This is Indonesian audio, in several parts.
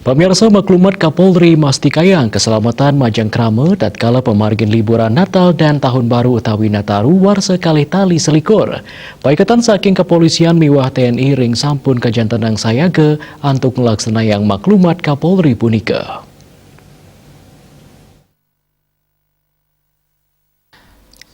Pemirsa, maklumat Kapolri mastikayang keselamatan Majang Krama tatkala pemargin liburan Natal dan Tahun Baru utawi Nataru war sekali tali selikur. Paiketan saking kepolisian miwah TNI ring sampun kajantenang sayaga untuk melaksanayang maklumat Kapolri punika.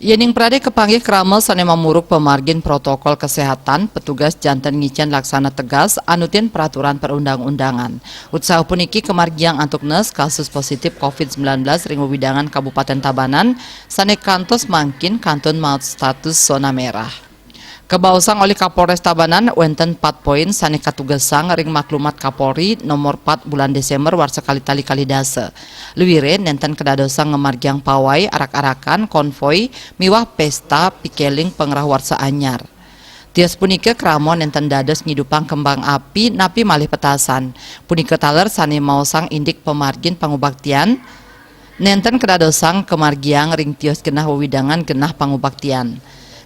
Yening prade kepanggih krama sane mamuruk pemargin protokol kesehatan, petugas janten ngicen laksana tegas anutin peraturan perundang-undangan. Utsah puniki kemargiang antuknes kasus positif COVID-19 ring widangan Kabupaten Tabanan sane kantos mangkin kantun maut status zona merah. Kebausang oleh Kapolres Tabanan wenten 4 poin sane katugasang ring maklumat Kapolri nomor 4 bulan Desember war sekali tali kali dase. Luwire nenten kedadosang ngemargiang pawai arak-arakan konvoy miwah pesta pikeling pengerah warsa anyar. Tias punika kramon nenten dados ngidupang kembang api napi malih petasan. Punika taler sane maosang indik pemargin pangubaktian nenten kedadosang kemargiang ring tios genah wewidangan genah pangubaktian.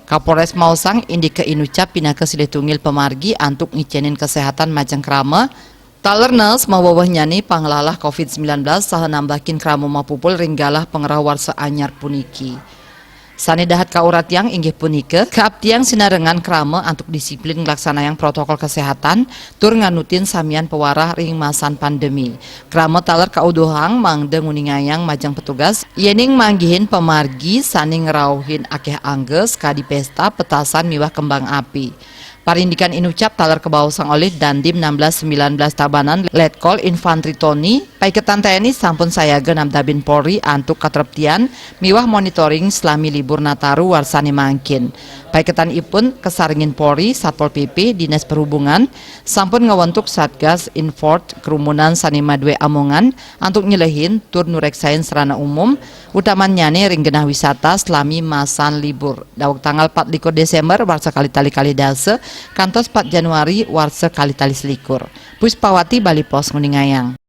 Kapolres mausang indik ke inucap pinaka silih tunggil pemargi antuk ngicenin kesehatan Majang Krama talernes mawawah nyani panglalah COVID-19 saha nambakin krama mapupul ringgalah pengerah warsa anyar puniki. Sane dahat kaurat yang inggih punike keabtiang sinarengan krama antuk disiplin ngelaksanayang protokol kesehatan tur nganutin samian pewarah ring masan pandemi. Krama taler kauduhang mangde nguningayang majang petugas yening manggihin pemargi sane ngerauhin akeh angges kadi pesta petasan miwah kembang api. Parindikan inucap taler kebausang oleh Dandim 1619 Tabanan Letkol Infantri Tony paiketan TNI sampun sayaga namdabin Polri antuk katreptian miwah monitoring selami libur Nataru warsani mangkin. Paiketan ipun kesaringin Polri Satpol PP Dinas Perhubungan sampun ngawentuk Satgas Infort kerumunan sanima due Amongan antuk nyelehin tur nureksain serana umum utaman nyane ring genah wisata selami masan libur dawek tanggal 4 Desember warsa kali tali kali dase kantos 4 Januari warsa kali tali selikur. Puspawati Bali Pos Nguningayang.